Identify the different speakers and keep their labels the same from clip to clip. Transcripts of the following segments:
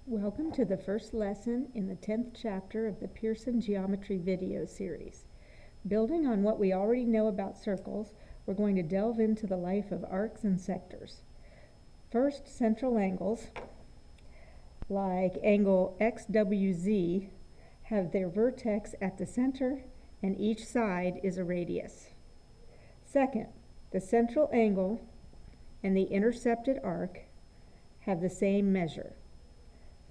Speaker 1: Welcome to the first lesson in the 10th chapter of the Pearson Geometry video series. Building on what we already know about circles, we're going to delve into the life of arcs and sectors. First, central angles, like angle XWZ, have their vertex at the center and each side is a radius. Second, the central angle and the intercepted arc have the same measure.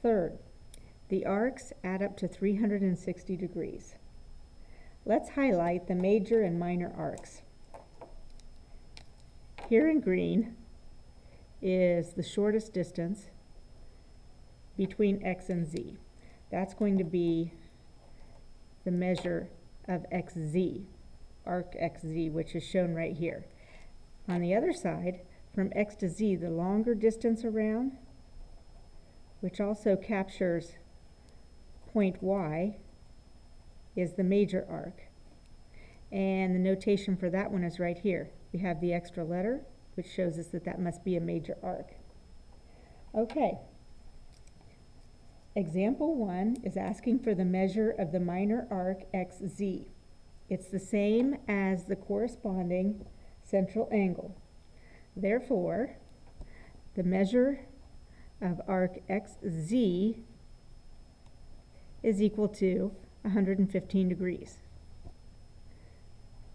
Speaker 1: Third, the arcs add up to 360 degrees. Let's highlight the major and minor arcs. Here in green is the shortest distance between X and Z. That's going to be the measure of XZ, arc XZ, which is shown right here. On the other side, from X to Z, the longer distance around, which also captures point Y, is the major arc. And the notation for that one is right here. We have the extra letter, which shows us that that must be a major arc. Okay. Example 1 is asking for the measure of the minor arc XZ. It's the same as the corresponding central angle. Therefore, the measure of arc XZ is equal to 115 degrees.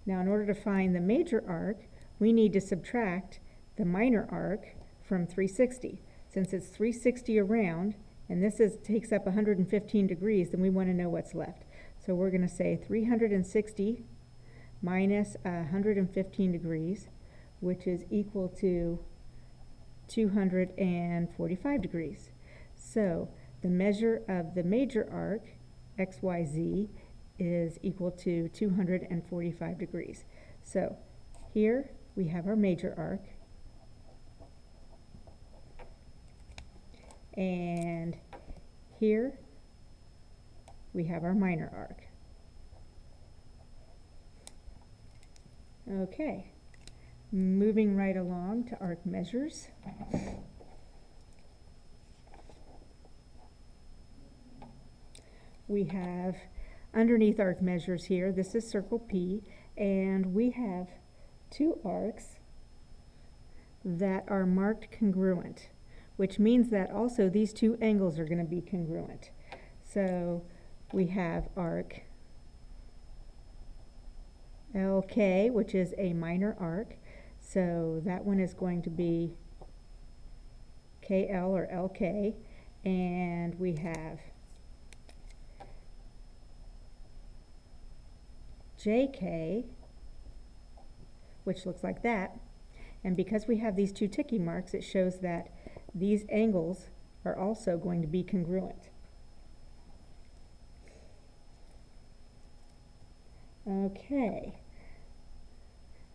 Speaker 1: Now, in order to find the major arc, we need to subtract the minor arc from 360. Since it's 360 around, and this takes up 115 degrees, then we want to know what's left. So we're going to say 360 minus 115 degrees, which is equal to 245 degrees. So the measure of the major arc, XYZ, is equal to 245 degrees. So here we have our major arc, and here we have our minor arc. Okay. Moving right along to arc measures. We have underneath arc measures here, this is circle P, and we have two arcs that are marked congruent, which means that also these two angles are going to be congruent. So we have arc LK, which is a minor arc. So that one is going to be KL or LK, and we have JK, which looks like that. And because we have these two ticky marks, it shows that these angles are also going to be congruent. Okay.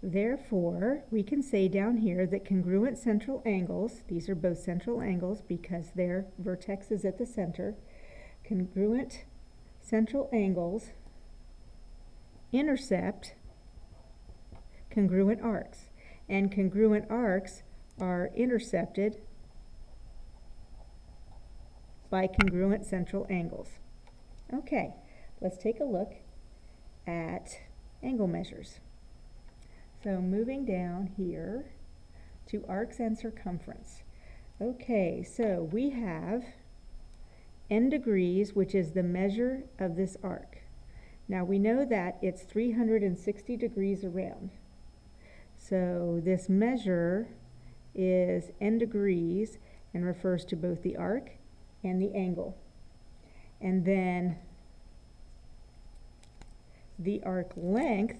Speaker 1: Therefore, we can say down here that congruent central angles, these are both central angles because their vertex is at the center, congruent central angles intercept congruent arcs, and congruent arcs are intercepted by congruent central angles. Okay, let's take a look at angle measures. So moving down here to arcs and circumference. Okay, so we have n degrees, which is the measure of this arc. Now we know that it's 360 degrees around. So this measure is n degrees and refers to both the arc and the angle. And then the arc length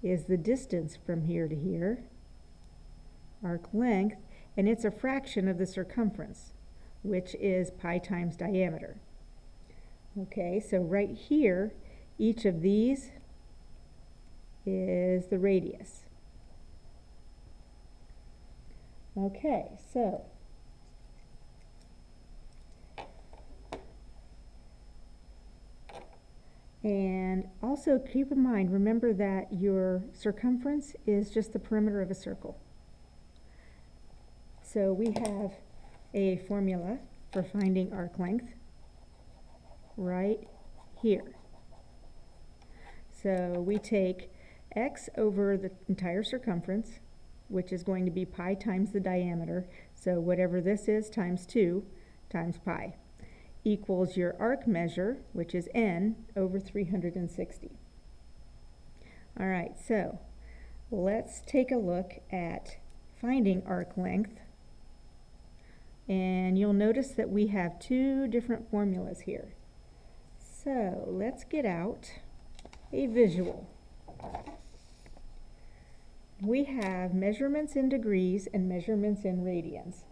Speaker 1: is the distance from here to here, arc length, and it's a fraction of the circumference, which is pi times diameter. Okay, so right here, each of these is the radius. Okay, so and also keep in mind, remember that your circumference is just the perimeter of a circle. So we have a formula for finding arc length right here. So we take x over the entire circumference, which is going to be pi times the diameter, so whatever this is times 2 times pi, equals your arc measure, which is n over 360. All right, so let's take a look at finding arc length. And you'll notice that we have two different formulas here. So let's get out a visual. We have measurements in degrees and measurements in radians.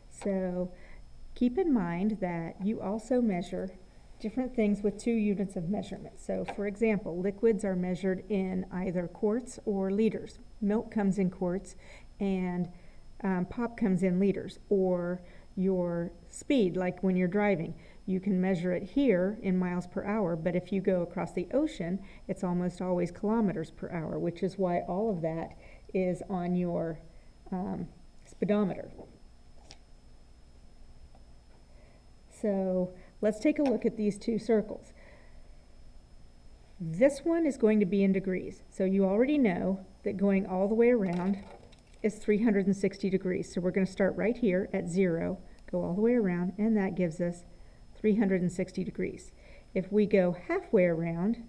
Speaker 1: So keep in mind that you also measure different things with 2 units of measurement. So for example, liquids are measured in either quarts or liters. Milk comes in quarts and pop comes in liters. Or your speed, like when you're driving, you can measure it here in miles per hour, but if you go across the ocean, it's almost always kilometers per hour, which is why all of that is on your speedometer. So let's take a look at these two circles. This one is going to be in degrees. So you already know that going all the way around is 360 degrees. So we're going to start right here at 0, go all the way around, and that gives us 360 degrees. If we go halfway around,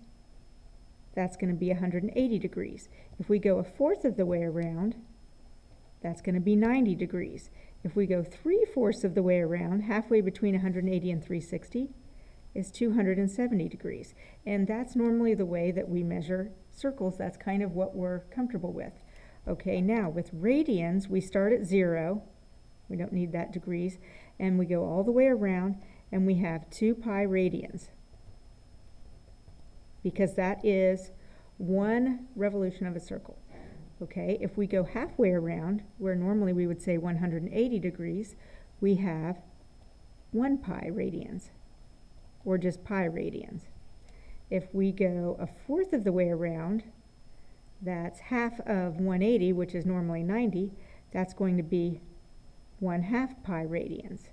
Speaker 1: that's going to be 180 degrees. If we go 1/4 of the way around, that's going to be 90 degrees. If we go 3/4 of the way around, halfway between 180 and 360, is 270 degrees. And that's normally the way that we measure circles. That's kind of what we're comfortable with. Okay, now with radians, we start at 0. We don't need that degrees. And we go all the way around, and we have 2 pi radians, because that is 1 revolution of a circle. Okay, if we go halfway around, where normally we would say 180 degrees, we have 1 pi radians, or just pi radians. If we go 1/4 of the way around, that's half of 180, which is normally 90, that's going to be 1/2 pi radians.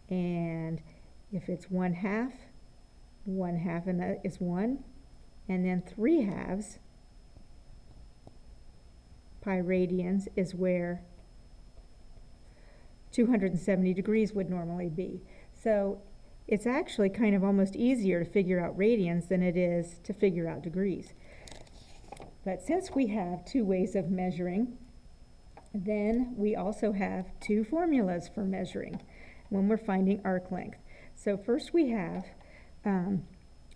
Speaker 1: And if it's 1/2, 1/2 is 1, and then 3/2 pi radians is where 270 degrees would normally be. So it's actually kind of almost easier to figure out radians than it is to figure out degrees. But since we have 2 ways of measuring, then we also have 2 formulas for measuring when we're finding arc length. So first we have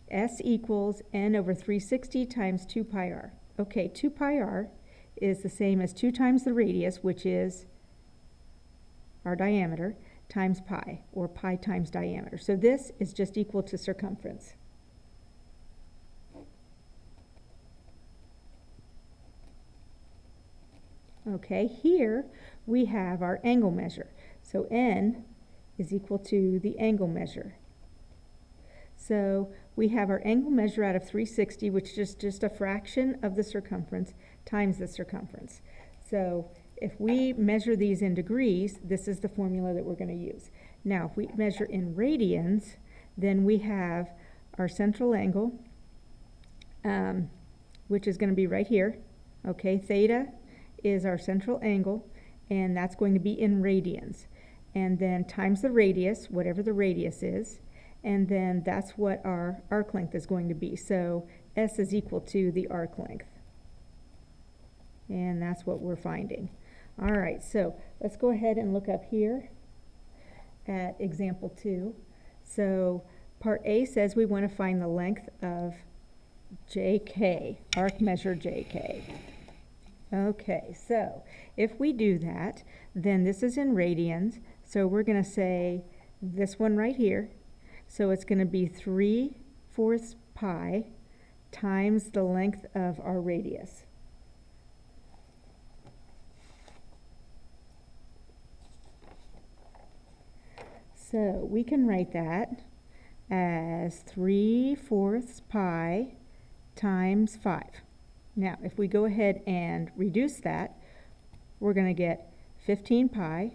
Speaker 1: S equals n over 360 times 2 pi r. Okay, 2 pi r is the same as 2 times the radius, which is our diameter, times pi, or pi times diameter. So this is just equal to circumference. Okay, here we have our angle measure. So n is equal to the angle measure. So we have our angle measure out of 360, which is just a fraction of the circumference, times the circumference. So if we measure these in degrees, this is the formula that we're going to use. Now, if we measure in radians, then we have our central angle, which is going to be right here. Okay, theta is our central angle, and that's going to be in radians. And then times the radius, whatever the radius is, and then that's what our arc length is going to be. So S is equal to the arc length. And that's what we're finding. All right, so let's go ahead and look up here at example 2. So part A says we want to find the length of JK, arc measure JK. Okay, so if we do that, then this is in radians. So we're going to say this one right here. So it's going to be 3/4 pi times the length of our radius. So we can write that as 3/4 pi times 5. Now, if we go ahead and reduce that, we're going to get 15 pi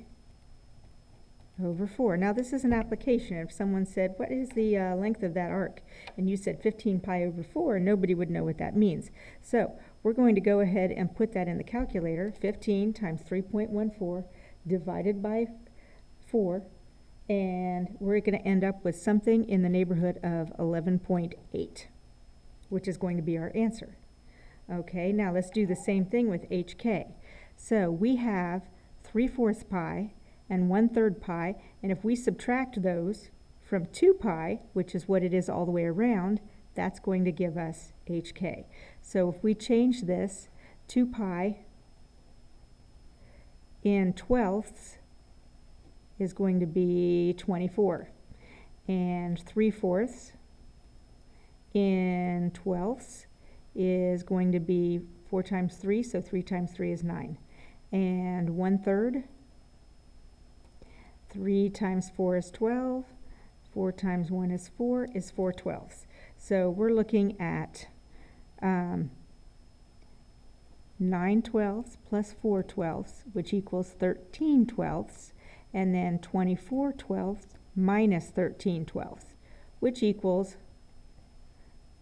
Speaker 1: over 4. Now, this is an application. If someone said, what is the length of that arc? And you said 15 pi over 4, nobody would know what that means. So we're going to go ahead and put that in the calculator. 15 times 3.14 divided by 4. And we're going to end up with something in the neighborhood of 11.8, which is going to be our answer. Okay, now let's do the same thing with HK. So we have 3/4 pi and 1/3 pi, and if we subtract those from 2 pi, which is what it is all the way around, that's going to give us HK. So if we change this, 2 pi in 12ths is going to be 24, and 3/4 in 12ths is going to be 4 times 3, so 3 times 3 is 9, and 1/3, 3 times 4 is 12, 4 times 1 is 4 4/12. So we're looking at 9/12 plus 4/12, which equals 13/12, and then 24/12 minus 13/12, which equals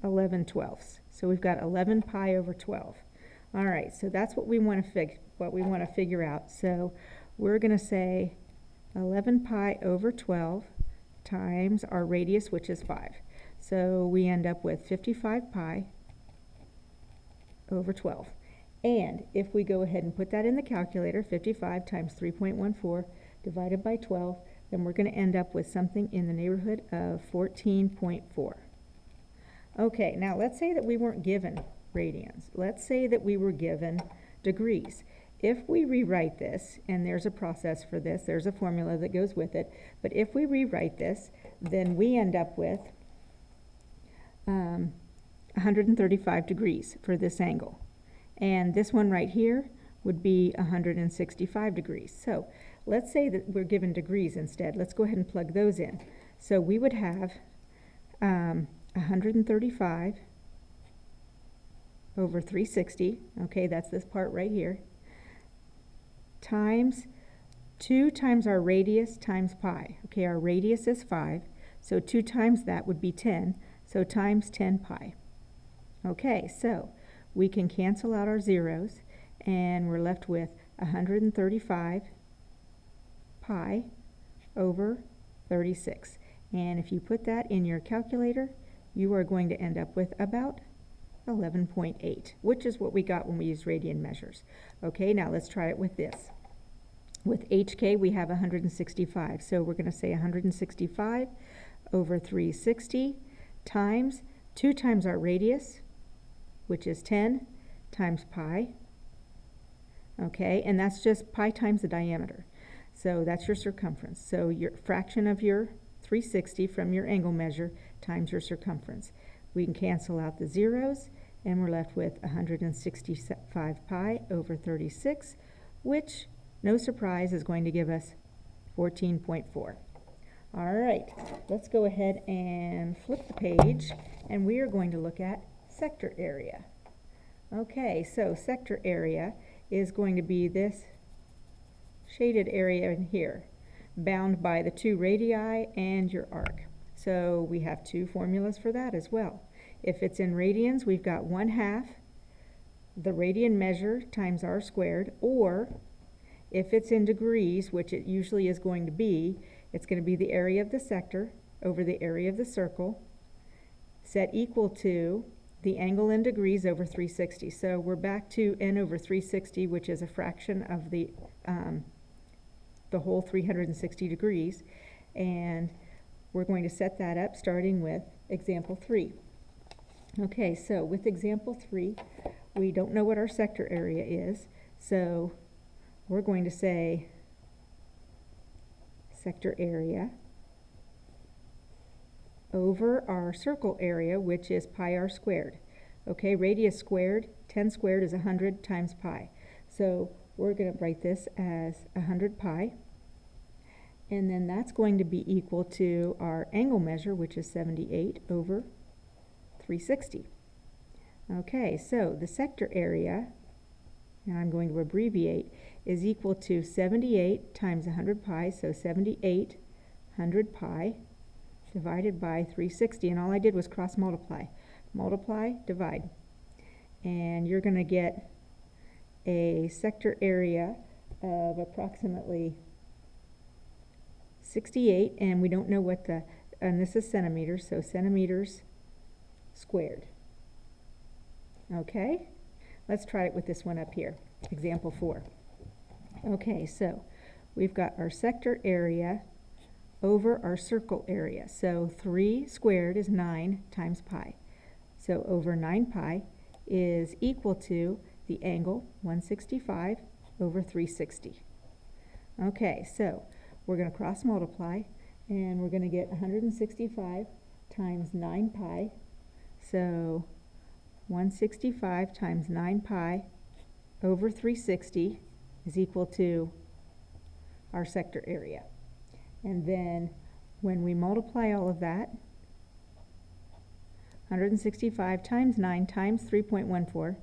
Speaker 1: 11/12. So we've got 11 pi over 12. All right, so that's what we want to figure out. So we're going to say 11 pi over 12 times our radius, which is 5. So we end up with 55 pi over 12. And if we go ahead and put that in the calculator, 55 times 3.14 divided by 12, then we're going to end up with something in the neighborhood of 14.4. Okay, now let's say that we weren't given radians. Let's say that we were given degrees. If we rewrite this, and there's a process for this, there's a formula that goes with it, but if we rewrite this, then we end up with 135 degrees for this angle. And this one right here would be 165 degrees. So let's say that we're given degrees instead. Let's go ahead and plug those in. So we would have 135 over 360, okay, that's this part right here, times 2 times our radius times pi. Okay, our radius is 5, so 2 times that would be 10, so times 10 pi. Okay, so we can cancel out our zeros, and we're left with 135 pi over 36. And if you put that in your calculator, you are going to end up with about 11.8, which is what we got when we used radian measures. Okay, now let's try it with this. With HK, we have 165, so we're going to say 165 over 360 times 2 times our radius, which is 10, times pi. Okay, and that's just pi times the diameter. So that's your circumference. So your fraction of your 360 from your angle measure times your circumference. We can cancel out the zeros, and we're left with 165 pi over 36, which, no surprise, is going to give us 14.4. All right, let's go ahead and flip the page, and we are going to look at sector area. Okay, so sector area is going to be this shaded area in here, bound by the 2 radii and your arc. So we have 2 formulas for that as well. If it's in radians, we've got 1/2 the radian measure times r squared, or if it's in degrees, which it usually is going to be, it's going to be the area of the sector over the area of the circle, set equal to the angle in degrees over 360. So we're back to n over 360, which is a fraction of the whole 360 degrees. And we're going to set that up starting with example 3. Okay, so with example 3, we don't know what our sector area is, so we're going to say sector area over our circle area, which is pi r squared. Okay, radius squared, 10 squared is 100 times pi. So we're going to write this as 100 pi. And then that's going to be equal to our angle measure, which is 78 over 360. Okay, so the sector area, and I'm going to abbreviate, is equal to 78 times 100 pi, so 7800 pi divided by 360, and all I did was cross multiply. Multiply, divide. And you're going to get a sector area of approximately 68, and we don't know what and this is centimeters, so centimeters squared. Okay, let's try it with this one up here, example 4. Okay, so we've got our sector area over our circle area. So 3 squared is 9 times pi. So over 9 pi is equal to the angle 165 over 360. Okay, so we're going to cross multiply, and we're going to get 165 times 9 pi. So 165 times 9 pi over 360 is equal to our sector area. And then when we multiply all of that, 165 times 9 times 3.14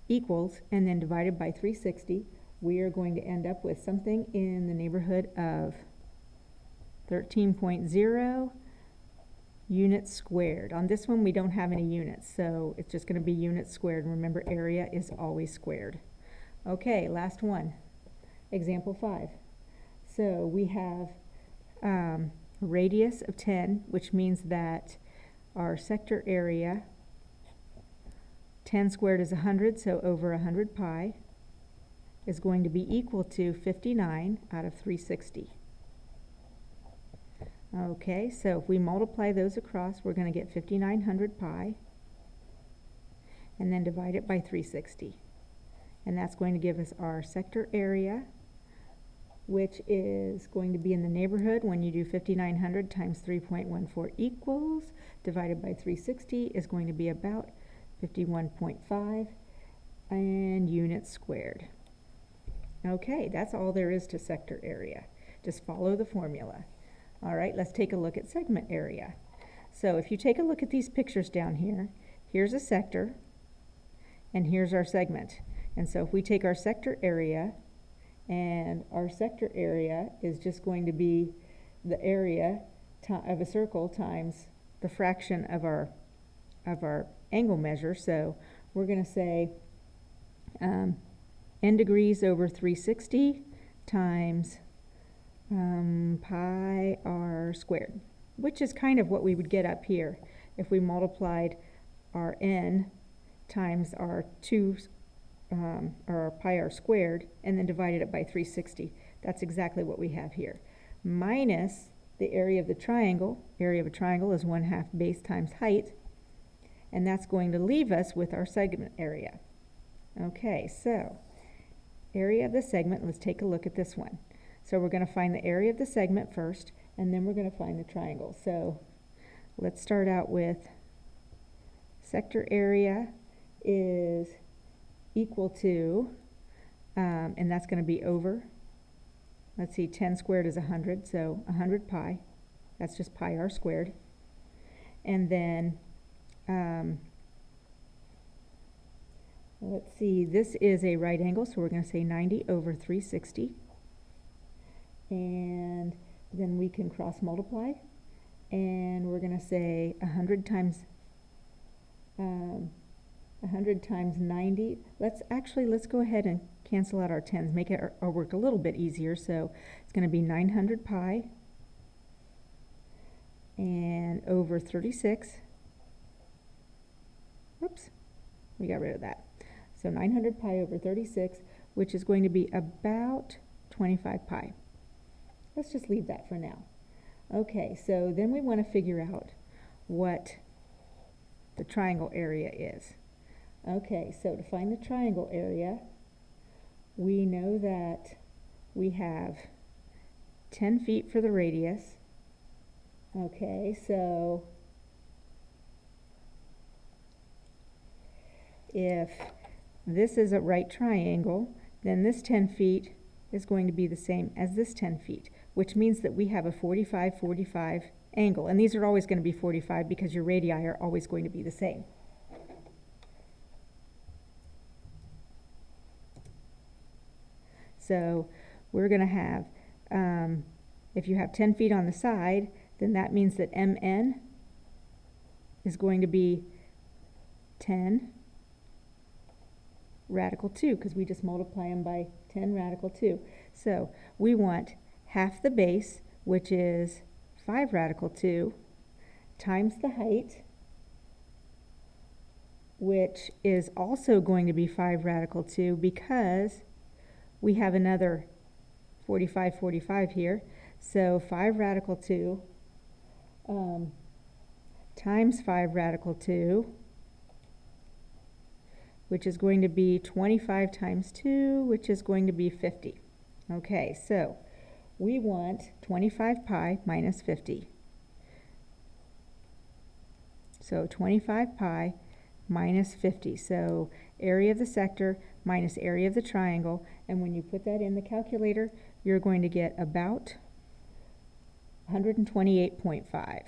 Speaker 1: equals, and then divided by 360, we are going to end up with something in the neighborhood of 13.0 units squared. On this one we don't have any units, so it's just going to be units squared. Remember, area is always squared. Okay, last one, example 5. So we have a radius of 10, which means that our sector area, 10 squared is 100, so over 100 pi is going to be equal to 59 out of 360. Okay, so if we multiply those across, we're going to get 5,900 pi, and then divide it by 360. And that's going to give us our sector area, which is going to be in the neighborhood, when you do 5,900 times 3.14 equals, divided by 360 is going to be about 51.5 and units squared. Okay, that's all there is to sector area. Just follow the formula. All right, let's take a look at segment area. So if you take a look at these pictures down here, here's a sector, and here's our segment. And so if we take our sector area, and our sector area is just going to be the area of a circle times the fraction of our angle measure. So we're going to say n degrees over 360 times pi r squared, which is kind of what we would get up here if we multiplied our n times our or pi r squared and then divided it by 360. That's exactly what we have here. Minus the area of the triangle. Area of a triangle is 1/2 base times height, and that's going to leave us with our segment area. Okay, so area of the segment, let's take a look at this one. So we're going to find the area of the segment first, and then we're going to find the triangle. So let's start out with sector area is equal to, and that's going to be over, let's see, 10 squared is 100, so 100 pi, that's just pi r squared. And then, let's see, this is a right angle, so we're going to say 90 over 360. And then we can cross multiply, and we're going to say 100 times 90. Let's go ahead and cancel out our 10s, make our work a little bit easier. So it's going to be 900 pi and over 36. Whoops, we got rid of that. So 900 pi over 36, which is going to be about 25 pi. Let's just leave that for now. Okay, so then we want to figure out what the triangle area is. Okay, so to find the triangle area, we know that we have 10 feet for the radius. Okay, so if this is a right triangle, then this 10 feet is going to be the same as this 10 feet. which means that we have a 45, 45 angle. And these are always going to be 45 because your radii are always going to be the same. So we're going to have, if you have 10 feet on the side, then that means that MN is going to be 10 radical 2, because we just multiply them by 10 radical 2. So we want half the base, which is 5 radical 2, times the height, which is also going to be 5 radical 2, because we have another 45, 45 here. So 5 radical 2 times 5 radical 2, which is going to be 25 times 2, which is going to be 50. Okay, so we want 25 pi minus 50. So 25 pi minus 50. So area of the sector minus area of the triangle. And when you put that in the calculator, you're going to get about 128.5.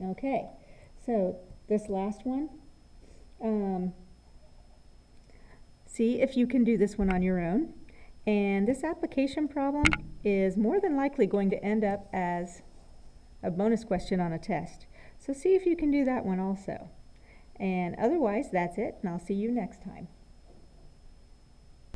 Speaker 1: Okay, so this last one, see if you can do this one on your own. And this application problem is more than likely going to end up as a bonus question on a test. So see if you can do that one also. And otherwise, that's it, and I'll see you next time.